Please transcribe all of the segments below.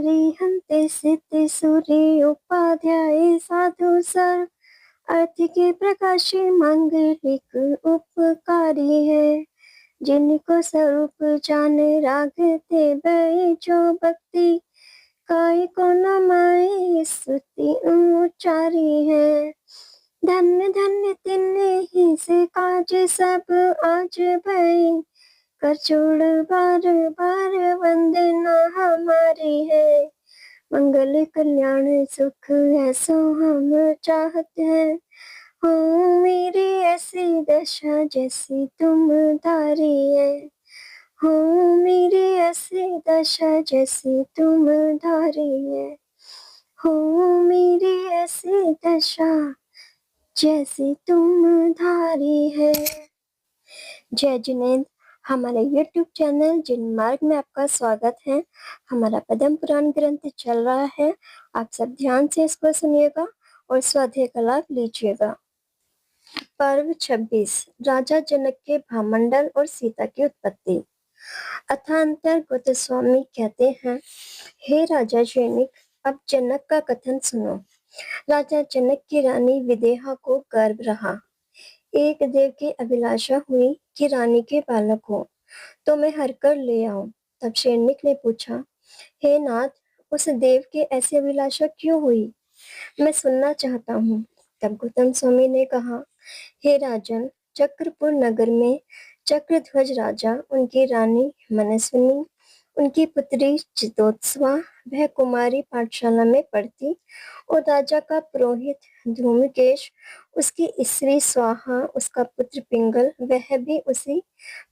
हन्ते सिद्धि सूर्य उपाध्याय साधु sir अर्थ के प्रकाशी मांगलिक उपकारी है। जिनको स्वरूप जान रागते भय जो भक्ति काय को नमाए स्तुति उच्चारी है। धन्य धन्य तिन्ने ही से काज सब आज भय कर जोड़ बार बार वंदना हमारी है। मंगल कल्याण सुख ऐसो हम चाहते हैं। हो मेरी ऐसी दशा जैसी तुम धारी है। हो मेरी ऐसी दशा जैसी तुम धारी है। हो मेरी ऐसी दशा जैसी तुम धारी है। जय जिनेंद्र। हमारे YouTube चैनल जिन मार्ग में आपका स्वागत है। हमारा पद्म पुराण ग्रंथ चल रहा है। आप सब ध्यान से इसको सुनिएगा और स्वाध्याय का लाभ लीजिएगा। पर्व 26 राजा जनक के भामंडल और सीता की उत्पत्ति। अथांतर गोस्वामी कहते हैं, हे राजा जनक, अब जनक का कथन सुनो। राजा जनक की रानी विदेहा को गर्भ रहा। एक देव की अभिलाषा हुई कि रानी के बालक हो तो मैं हर कर ले आऊं। तब शेरनिक ने पूछा, हे नाथ, उस देव की ऐसी अभिलाषा क्यों हुई? मैं सुनना चाहता हूँ। तब गौतम स्वामी ने कहा, हे राजन, चक्रपुर नगर में चक्रध्वज राजा, उनकी रानी मनस्विनी, उनकी पुत्री चितोत्सवा, वह कुमारी पाठशाला में पढ़ती और राजा का पुरोहित धूमकेश, उसकी स्त्री स्वाहा, उसका पुत्र पिंगल, वह भी उसी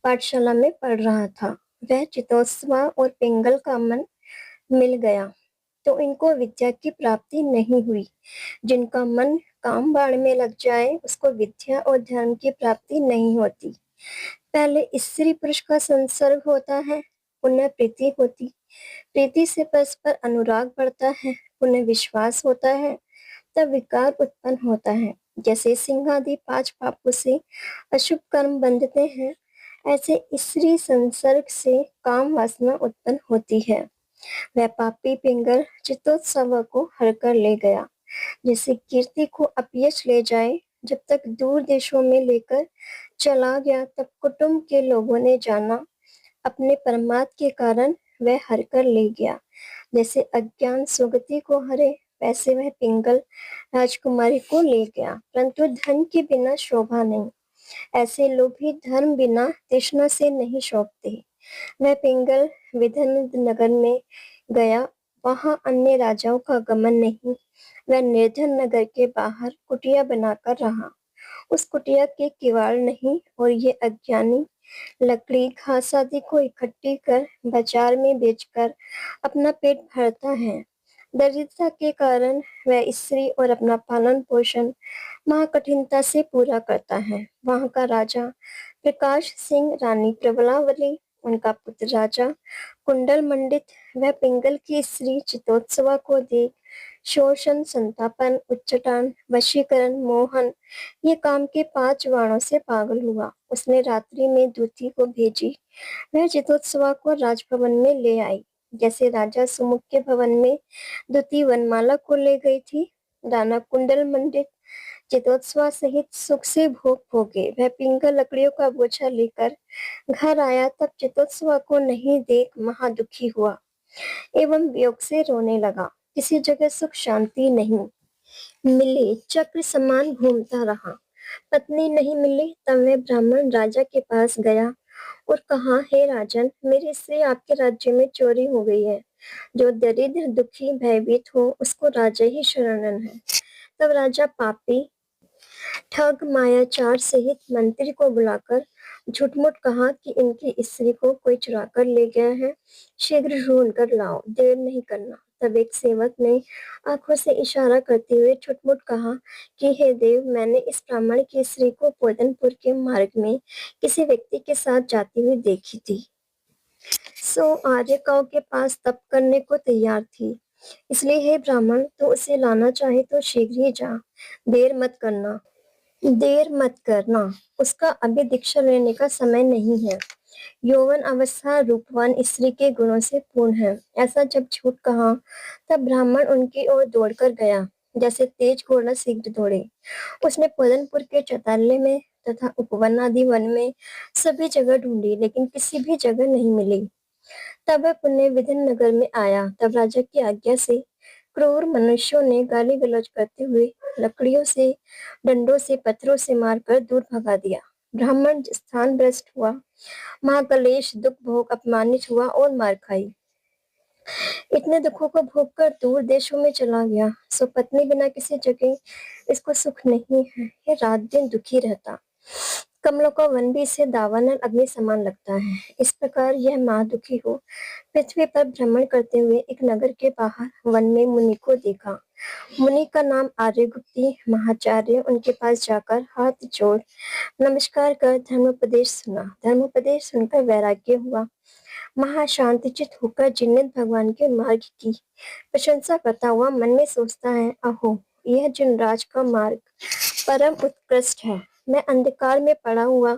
पाठशाला में पढ़ रहा था। वह चितोत्सवा और पिंगल का मन मिल गया तो इनको विद्या की प्राप्ति नहीं हुई। जिनका मन काम बाण में लग जाए उसको विद्या और धर्म की प्राप्ति नहीं होती। पहले स्त्री पुरुष का संसर्ग होता है, पुनः प्रीति होती, प्रीति से परस्पर अनुराग बढ़ता है, पुनः विश्वास होता है, तब विकार उत्पन्न होता है। जैसे सिंहादि 5 पापों से अशुभ कर्म बंधते हैं, ऐसे स्त्री संसर्ग से काम वासना उत्पन्न होती है। वह पापी पिंगल चितोत्सव को हर कर ले गया। जैसे कीर्ति को अपयश ले जाए, जब तक दूर देशों में लेकर चला गया तब कुटुंब के लोगों ने जाना, अपने परमात्म के कारण वह हर कर ले गया। जैसे अज्ञान सुगति को हरे, वैसे वह पिंगल राजकुमारी को ले गया। परंतु धन के बिना शोभा नहीं। ऐसे लोग भी धर्म बिना तृष्णा से नहीं शोभते। वह पिंगल विधन नगर में गया, वहां अन्य राजाओं का गमन नहीं। वह निर्धन नगर के बाहर कुटिया बनाकर रहा। उस कुटिया के किवाड़ नहीं और ये अज्ञानी लकड़ी घास आदि को इकट्ठी कर बाजार में बेचकर अपना पेट भरता है। दरिद्रता के कारण वह स्त्री और अपना पालन पोषण महाकठिनता से पूरा करता है। वहां का राजा प्रकाश सिंह, रानी प्रबलावली, उनका पुत्र राजा कुंडल मंडित, वह पिंगल की स्त्री चितोत्सवा को देख शोषण, संतापन, उच्चाटन, वशीकरण, मोहन, ये काम के 5 वाणों से पागल हुआ। उसने रात्रि में दूती को भेजी, वह चितोत्सवा को राजभवन में ले आई। जैसे राजा सुमुख के भवन में दूती वनमाला को ले गई थी, राणा कुंडल मंडित चितोत्सवा सहित सुख से भोग भोगे। वह पिंगल लकड़ियों का बोझा लेकर घर आया, तब चितोत्सवा को नहीं देख महादुखी हुआ एवं वियोग से रोने लगा। किसी जगह सुख शांति नहीं मिली, चक्र समान घूमता रहा। पत्नी नहीं मिली, तब वह ब्राह्मण राजा के पास गया और कहा, हे राजन, मेरी स्त्री आपके राज्य में चोरी हो गई है। जो दरिद्र दुखी भयभीत हो उसको राजा ही शरणन है। तब राजा पापी ठग मायाचार सहित मंत्री को बुलाकर झूठमूठ कहा कि इनकी स्त्री को कोई चुरा कर ले गया है, शीघ्र ढूंढ कर लाओ, देर नहीं करना। तब एक सेवक ने आंखों से इशारा करते हुए झूठमूठ कहा कि हे देव, मैंने इस ब्राह्मण की स्त्री को पोदनपुर के मार्ग में किसी व्यक्ति के साथ जाती हुई देखी थी। सो आर्यकाओं के पास तप करने को तैयार थी। इसलिए हे ब्राह्मण, तो उसे लाना चाहे तो शीघ्र ही जा, देर मत करना। उसका अभी दीक्षा लेने का समय नहीं है। यौवन अवस्था रूपवान स्त्री के गुणों से पूर्ण है। ऐसा जब झूठ कहा तब ब्राह्मण उनकी ओर दौड़कर गया, जैसे तेज घोड़ा शीघ्र दौड़े। उसने पदनपुर के चौताले में तथा उपवन आदि वन में सभी जगह ढूंढी, लेकिन किसी भी जगह नहीं मिली। तब वह पुण्य विधिन नगर में आया। तब राजा की आज्ञा से क्रूर मनुष्यों ने गाली गलौज करते हुए लकड़ियों से, डंडों से, पत्थरों से मारकर दूर भगा दिया। ब्राह्मण स्थान भ्रष्ट हुआ, महाकलेश दुख भोग, अपमानित हुआ और मार खाई। इतने दुखों को भोग कर दूर देशों में चला गया। सो पत्नी बिना किसी जगह इसको सुख नहीं है, ये रात दिन दुखी रहता। कमलों का वन भी इसे दावानल अग्नि समान लगता है। इस प्रकार यह महादुखी हो पृथ्वी पर भ्रमण करते हुए एक नगर के बाहर वन में मुनि को देखा। मुनि का नाम आर्यगुप्ती महाचार्य। उनके पास जाकर हाथ जोड़ नमस्कार कर धर्मोपदेश सुना। धर्मोपदेश सुनकर वैराग्य हुआ। महाशांतचित होकर जिन्नत भगवान के मार्ग की प्रशंसा करता हुआ मन में सोचता है, अहो यह जिनराज का मार्ग परम उत्कृष्ट है। मैं अंधकार में पड़ा हुआ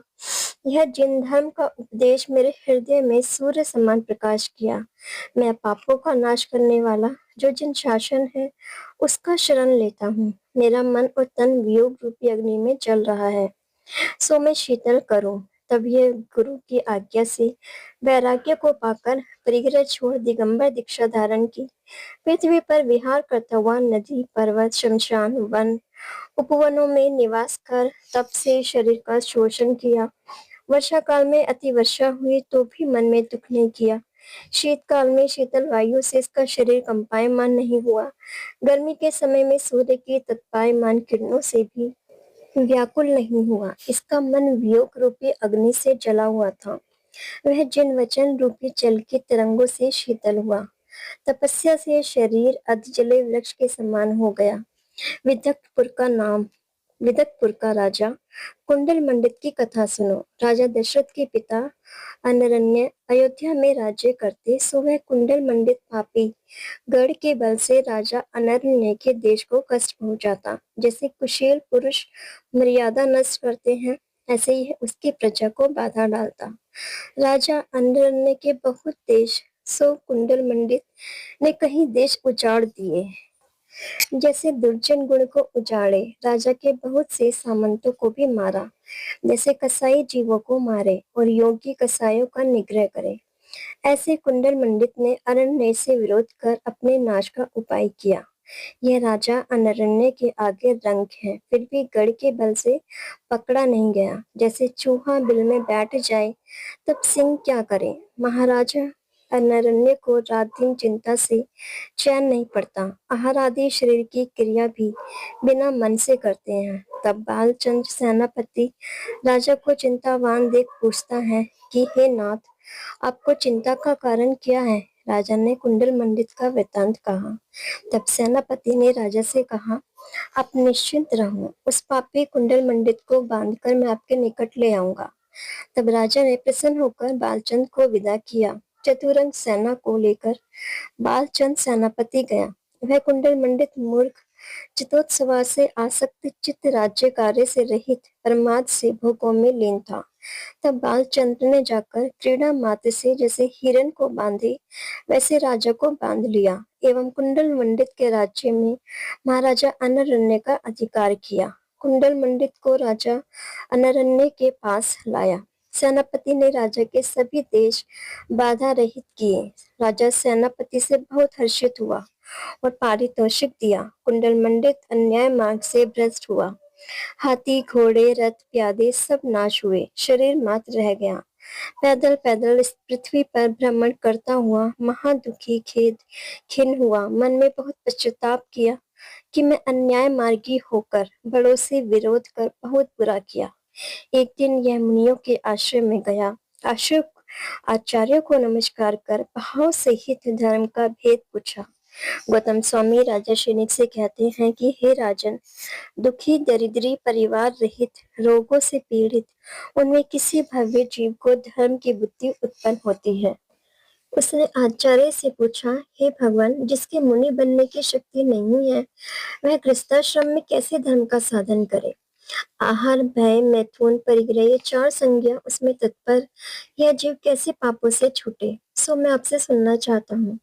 यह जिन धर्म का उपदेश मेरे हृदय में सूर्य समान प्रकाश किया। मैं पापों का नाश करने वाला जो जिन शासन है उसका शरण लेता हूँ। मेरा मन और तन वियोग रूपी अग्नि में जल रहा है, सो मैं शीतल करूं। तब ये गुरु की आज्ञा से वैराग्य को पाकर परिग्रह छोड़ दिगंबर दीक्षा धारण की। पृथ्वी पर विहार करता हुआ नदी, पर्वत, शमशान, वन, उपवनों में निवास कर तप से शरीर का शोषण किया। वर्षा काल में अति वर्षा हुई तो भी मन में दुख नहीं किया। शीतकाल में शीतल वायु से इसका शरीर कंपायमान नहीं हुआ। गर्मी के समय में सूर्य की तत्पायमान किरणों से भी व्याकुल नहीं हुआ। इसका मन वियोग रूपी अग्नि से जला हुआ था। वह जिन वचन रूपी जल की तरंगों से शीतल हुआ। तपस्या से शरीर अधजले वृक्ष के समान हो गया। विदकपुर का राजा कुंडल मंडित की कथा सुनो। राजा दशरथ के पिता अनरण्य अयोध्या में राज्य करते, सो वह कुंडल मंडित पापी गढ़ के बल से राजा अनरण्य के देश को कष्ट पहुंचाता। जैसे कुशेल पुरुष मर्यादा नष्ट करते हैं, ऐसे ही उसकी प्रजा को बाधा डालता। राजा अनरण्य के बहुत देश, सो कुंडल मंडित ने कहीं देश उजाड़ दिए। जैसे दुर्जन गुण को उजाड़े, राजा के बहुत से सामंतों को भी मारा। जैसे कसाई जीवों को मारे और योगी कसाईयों का निग्रह करे, ऐसे कुंडल मंडित ने अरण्य से विरोध कर अपने नाश का उपाय किया। यह राजा अनरण्य के आगे रंक है, फिर भी गढ़ के बल से पकड़ा नहीं गया। जैसे चूहा बिल में बैठ जाए तब सिंह क्या करे। महाराजा अनरण्य को रात दिन चिंता से चैन नहीं पड़ता। आहार आदि शरीर की क्रिया भी बिना मन से करते हैं। तब बालचंद्र सेनापति राजा को चिंतावान देख पूछता है कि हे नाथ, आपको चिंता का कारण क्या है। राजा ने कुंडल मंडित का वृतांत कहा। तब सेनापति ने राजा से कहा, आप निश्चिंत रहो, उस पापी कुंडल मंडित को बांधकर मैं आपके निकट ले आऊंगा। तब राजा ने प्रसन्न होकर बालचंद को विदा किया। चतुरंग सेना को लेकर बालचंद सेनापति गया। वह कुंडल मंडित मूर्ख चितोत्सवा से आसक्त चित्त राज्य कार्य से रहित प्रमाद से भोगों में लीन था। तब बालचंद्र ने जाकर क्रीड़ा मात्र से जैसे हिरण को बांधे वैसे राजा को बांध लिया एवं कुंडल मंडित के राज्य में महाराजा अनरण्य का अधिकार किया। कुंडल मंडित को राजा अनरण्य के पास लाया। सेनापति ने राजा के सभी देश बाधा रहित किए। राजा सेनापति से बहुत हर्षित हुआ और पारितोषिक दिया। कुंडल मंडित अन्याय मार्ग से भ्रष्ट हुआ। हाथी, घोड़े, रथ, प्यादे सब नाश हुए, शरीर मात्र रह गया। पैदल पैदल इस पृथ्वी पर भ्रमण करता हुआ महादुखी खेद खिन्न हुआ। मन में बहुत पश्चाताप किया कि मैं अन्याय मार्गी होकर बड़ों से विरोध कर बहुत बुरा किया। एक दिन यह मुनियों के आश्रम में गया। आचार्य को नमस्कार कर भाव सहित धर्म का भेद पूछा। गौतम स्वामी राजा श्रीनिक से कहते हैं कि हे राजन, दुखी, दरिद्री, परिवार रहित, रोगों से पीड़ित, उनमें किसी भव्य जीव को धर्म की बुद्धि उत्पन्न होती है। उसने आचार्य से पूछा, हे भगवान, जिसके मुनि बनने की शक्ति नहीं है, वह गृहस्थाश्रम में कैसे धर्म का साधन करे। आहार, भय, मैथुन, परिग्रह, ये 4 संज्ञा उसमें तत्पर यह जीव कैसे पापों से छूटे, सो मैं आपसे सुनना चाहता हूँ।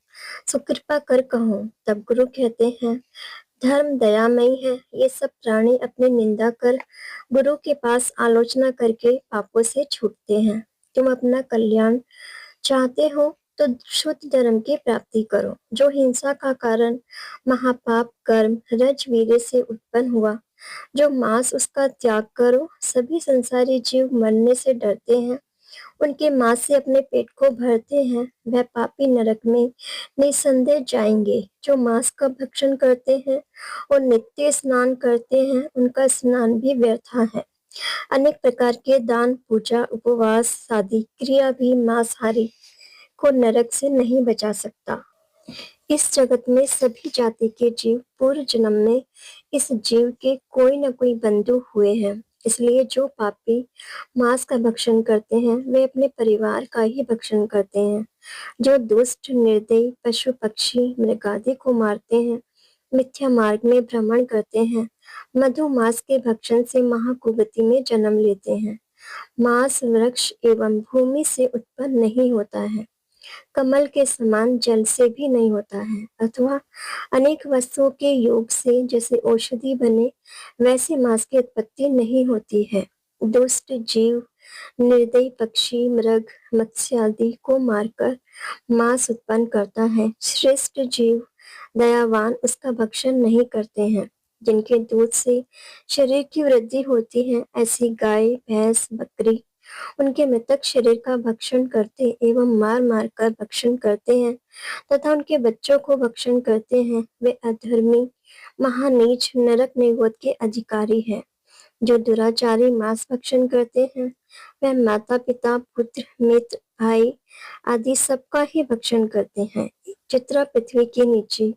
सो कृपा कर कहो। तब गुरु कहते हैं, धर्म दयामयी है, ये सब प्राणी अपनी निंदा कर गुरु के पास आलोचना करके पापों से छूटते हैं। तुम अपना कल्याण चाहते हो तो शुद्ध धर्म की प्राप्ति करो। जो हिंसा का कारण महापाप कर्म रजवीर्य से उत्पन्न हुआ, जो मांस उसका त्याग करो। सभी संसारी जीव मरने से डरते हैं, उनके मांस से अपने पेट को भरते हैं, वह पापी नरक में निसंदेह जाएंगे। जो मांस का भक्षण करते हैं और नित्य स्नान करते हैं, उनका स्नान भी व्यर्थ है। अनेक प्रकार के दान, पूजा, उपवास आदि क्रिया भी मांसाहारी को नरक से नहीं बचा सकता। इस जगत में सभी जाति के जीव पूर्व जन्म में इस जीव के कोई न कोई बंधु हुए हैं। इसलिए जो पापी मांस का भक्षण करते हैं, वे अपने परिवार का ही भक्षण करते हैं। जो दुष्ट निर्दयी पशु पक्षी मृगादि को मारते हैं, मिथ्या मार्ग में भ्रमण करते हैं, मधु मांस के भक्षण से महाकुगति में जन्म लेते हैं। मांस वृक्ष एवं भूमि से उत्पन्न नहीं होता है, कमल के समान जल से भी नहीं होता है, अथवा अनेक वस्तुओं के योग से जैसे औषधि बने, वैसे मांस की उत्पत्ति नहीं होती है। दुष्ट जीव निर्दयी पक्षी मृग मत्स्य आदि को मारकर मांस उत्पन्न करता है। श्रेष्ठ जीव दयावान उसका भक्षण नहीं करते हैं। जिनके दूध से शरीर की वृद्धि होती है, ऐसी गाय भैंस बकरी उनके मृतक शरीर का भक्षण करते एवं मार मार कर भक्षण करते हैं तथा उनके बच्चों को भक्षण करते हैं। वे अधर्मी महानीच नरक निगोद के अधिकारी हैं। जो दुराचारी मांस भक्षण करते हैं, वह माता पिता पुत्र मित्र भाई आदि सबका ही भक्षण करते हैं। चित्रा पृथ्वी के नीचे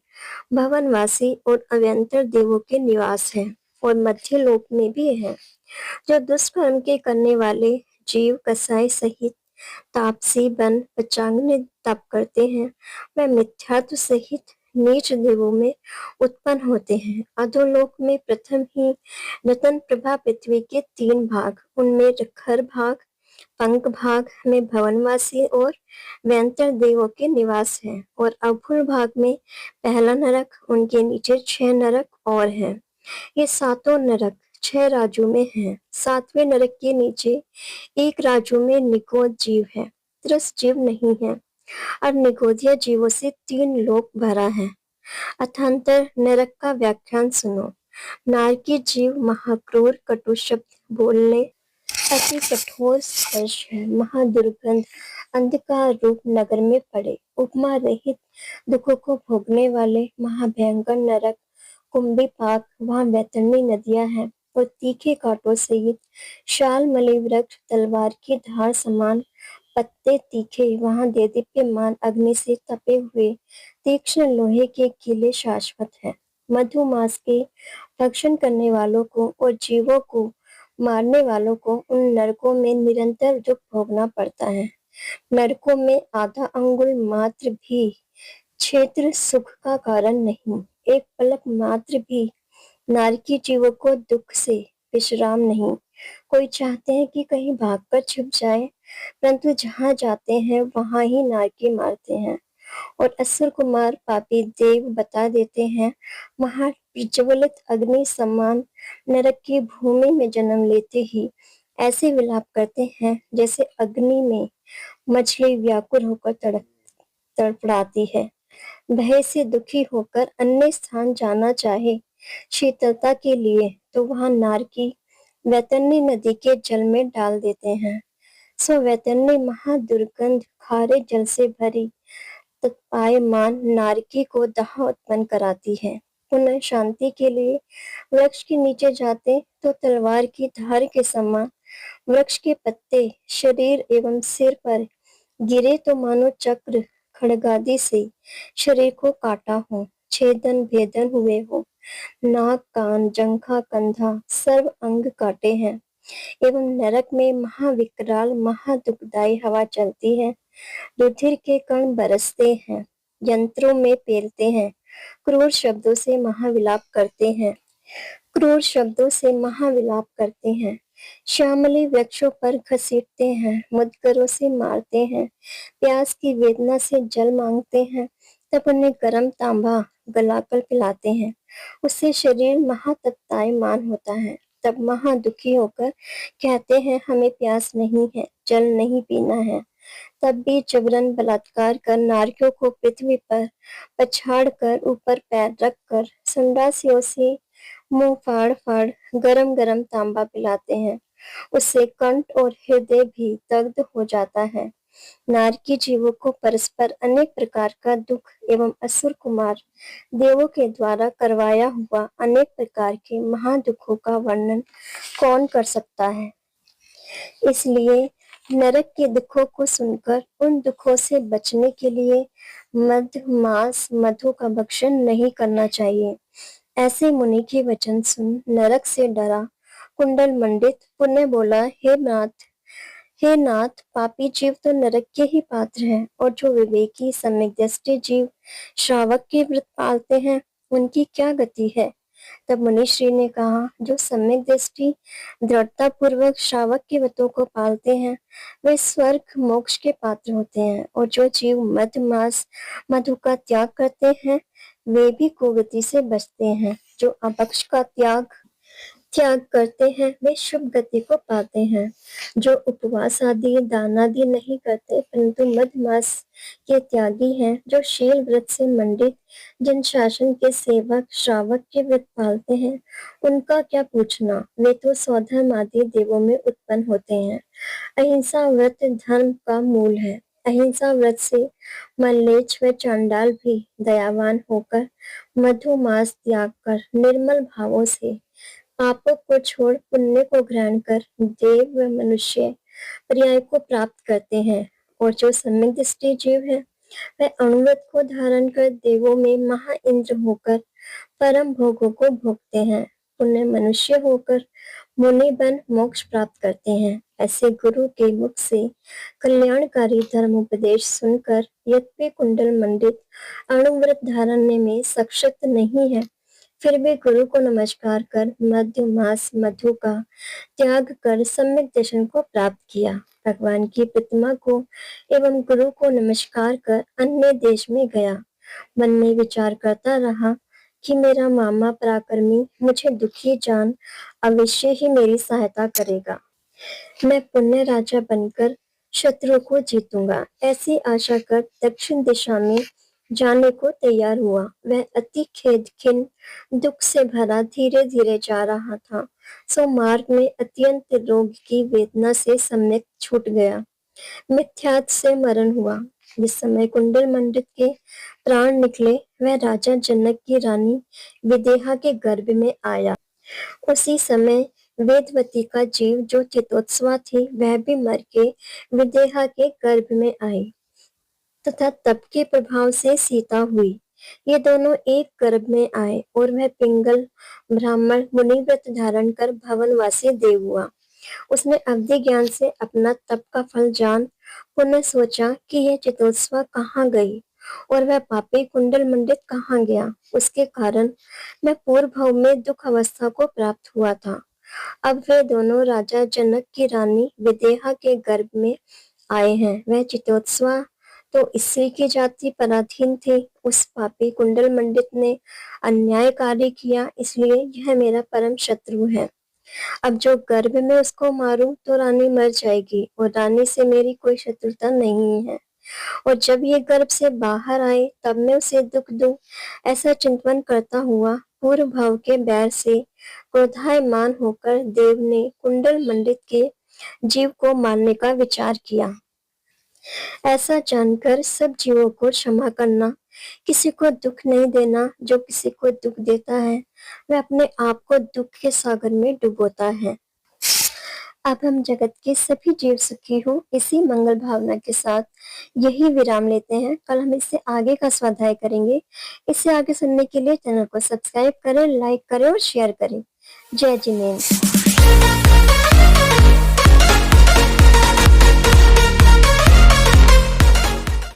भवनवासी और अव्यंतर देवों के निवास है और मध्य लोक में भी है। जो दुष्कर्म के करने वाले जीव कसाई सहित तापसी बन पचांगने तप करते हैं, वह मिथ्यात्व सहित नीच देवों में उत्पन्न होते हैं। अधोलोक में प्रथम ही रतन प्रभा पृथ्वी के 3 भाग, उनमें खर भाग पंख भाग में भवनवासी और व्यंतर देवों के निवास है और अभूर भाग में पहला नरक, उनके नीचे 6 नरक और हैं। ये सातों नरक 6 राज्यों में हैं। 7वें नरक के नीचे एक राज्यों में निगोद जीव है, त्रस जीव नहीं है, और निगोदिया जीवों से 3 लोक भरा है। अथांतर नरक का व्याख्यान सुनो। नारकी जीव महाक्रूर कटु शब्द बोलने अति कठोर स्पर्श है, महादुर्गंध अंधकार रूप नगर में पड़े, उपमा रहित दुखों को भोगने वाले महाभयंकर नरक कुंभी पाक, वहाँ वैतरणी नदियां हैं और तीखे कांटों सहित शाल मलई वृक्ष तलवार की धार समान पत्ते तीखे, वहाँ देदीप्यमान अग्नि से तपे हुए तीक्ष्ण लोहे के किले शाश्वत है। मधुमास के भक्षण करने वालों को और जीवों को मारने वालों को उन नरकों में निरंतर दुख भोगना पड़ता है। नरकों में आधा अंगुल मात्र भी क्षेत्र सुख का कारण नहीं, एक पलक मात्र भी नारकी जीवों को दुख से विश्राम नहीं। कोई चाहते हैं कि कहीं भागकर छिप जाए, परंतु जहाँ जाते हैं वहां ही नारकी मारते हैं और असुर कुमार पापी देव बता देते हैं, वहां प्रज्वलित अग्नि समान नरक की भूमि में जन्म लेते ही ऐसे विलाप करते हैं जैसे अग्नि में मछली व्याकुल होकर तड़पड़ाती है। भय से दुखी होकर अन्य स्थान जाना चाहे शीतलता के लिए, तो वहां नारकी वैतरणी नदी के जल में डाल देते हैं। सो वैतरणी महादुर्गंध खारे जल से भरी तत्पायमान नारकी को दाह उत्पन्न कराती है। पुनः शांति के लिए वृक्ष के नीचे जाते तो तलवार की धार के समान वृक्ष के पत्ते शरीर एवं सिर पर गिरे तो मानो चक्र खड़गादि से शरीर को काटा हो, छेदन भेदन हुए हो। नाक कान जंघा कंधा सर्व अंग काटे हैं एवं नरक में महाविकराल महादुखदायी हवा चलती है। रुधिर के कण बरसते हैं, यंत्रों में पेलते हैं, क्रूर शब्दों से महाविलाप करते हैं। क्रूर शब्दों से महाविलाप करते हैं, श्यामली वृक्षों पर घसीटते हैं, मुदगरों से मारते हैं, प्यास की वेदना से जल मांगते हैं, तब उन्हें गर्म तांबा गलाकर पिलाते हैं। उससे शरीर महातप्तायमान होता है। तब महा दुखी होकर कहते हैं, हमें प्यास नहीं है, जल नहीं पीना है। तब भी जबरन बलात्कार कर नारियों को पृथ्वी पर पछाड़ कर ऊपर पैर रख कर संडासियों से मुंह फाड़ फाड़ गरम गरम तांबा पिलाते हैं। उससे कंठ और हृदय भी दग्ध हो जाता है। नारकी जीवों को परस्पर अनेक प्रकार का दुख एवं असुर कुमार देवों के द्वारा करवाया हुआ अनेक प्रकार के महादुखों का वर्णन कौन कर सकता है। इसलिए नरक के दुखों को सुनकर उन दुखों से बचने के लिए मद मांस मधु का भक्षण नहीं करना चाहिए। ऐसे मुनि के वचन सुन नरक से डरा कुंडल मंडित पुनः बोला, हे नाथ, पापी जीव तो नरक के ही पात्र हैं, और जो विवेकी सम्यक दृष्टि जीव श्रावक के व्रत पालते हैं उनकी क्या गति है। तब मुनिश्री ने कहा, जो सम्यक दृष्टि दृढ़ता पूर्वक श्रावक के व्रतों को पालते हैं वे स्वर्ग मोक्ष के पात्र होते हैं, और जो जीव मद मांस मधु का त्याग करते हैं वे भी कुगति से बचते हैं। जो अपक्ष का त्याग करते हैं वे शुभ गति को पाते हैं। जो उपवास आदि दान आदि नहीं करते परंतु मद मास के त्यागी हैं, जो शील व्रत से मंडित जन शासन के सेवक श्रावक के व्रत पालते हैं, उनका क्या पूछना। वे तो स्वधर्म आदि देवों में उत्पन्न होते हैं। अहिंसा व्रत धर्म का मूल है। अहिंसा व्रत से मल्लेच्छ व चांडाल भी दयावान होकर मधु मास त्याग कर निर्मल भावों से पापों को छोड़ पुण्य को ग्रहण कर देव व मनुष्य पर्याय को प्राप्त करते हैं। और जो सम्यक दृष्टि जीव है वह अणुव्रत को धारण कर देवों में महा इंद्र होकर परम भोगों को भोगते हैं। पुण्य मनुष्य होकर मुनि बन मोक्ष प्राप्त करते हैं। ऐसे गुरु के मुख से कल्याणकारी धर्म उपदेश सुनकर यद्यपि कुंडल मंडित अणुव्रत धारण में सक्षम नहीं है, फिर भी गुरु को नमस्कार कर मध्य मास मधु का त्याग कर सम्यक दर्शन को प्राप्त किया। भगवान की प्रतिमा को एवं गुरु को नमस्कार कर अन्य देश में गया। मन में विचार करता रहा कि मेरा मामा पराक्रमी मुझे दुखी जान अवश्य ही मेरी सहायता करेगा। मैं पुण्य राजा बनकर शत्रु को जीतूंगा। ऐसी आशा कर दक्षिण दिशा में जाने को तैयार हुआ। वह अति खेद खिन्न दुख से भरा धीरे धीरे जा रहा था, सो मार्ग में अत्यंत रोग की वेदना से सम्यक छूट गया। मिथ्यात से मरण हुआ। जिस समय कुंडल मंडित के प्राण निकले वह राजा जनक की रानी विदेहा के गर्भ में आया। उसी समय वेदवती का जीव जो चितोत्सवा थी वह भी मर के विदेहा के गर्भ में आई तथा तप के प्रभाव से सीता हुई। ये दोनों एक गर्भ में आए और वह पिंगल ब्राह्मण मुनिव्रत धारण कर भवनवासी देव हुआ। उसने अवधि ज्ञान से अपना तप का फल जान पुनः सोचा कि यह चितोत्सवा कहाँ गई और वह पापी कुंडल मंडित कहाँ गया। उसके कारण मैं पूर्व भाव में दुख अवस्था को प्राप्त हुआ था। अब वे दोनों राजा जनक की रानी विदेहा के गर्भ में आए हैं। वह चितोत्सवा तो स्त्री की जाति पराधीन थी। उस पापी कुंडल मंडित ने अन्याय कार्य किया, इसलिए यह मेरा परम शत्रु है। अब जो गर्भ में उसको मारूं तो रानी मर जाएगी और रानी से मेरी कोई शत्रुता नहीं है। और जब ये गर्भ से बाहर आए तब मैं उसे दुख दूं, ऐसा चिंतन करता हुआ पूर्व भाव के बैर से क्रोधायमान होकर देव ने कुंडल मंडित के जीव को मारने का विचार किया। ऐसा जानकर सब जीवों को क्षमा करना, किसी को दुख नहीं देना। जो किसी को दुख देता है वह अपने आप को दुख के सागर में डुबोता है। अब हम जगत के सभी जीव सुखी हो इसी मंगल भावना के साथ यही विराम लेते हैं। कल हम इससे आगे का स्वाध्याय करेंगे। इससे आगे सुनने के लिए चैनल को सब्सक्राइब करें, लाइक करें और शेयर करें। जय जिनेन्द्र।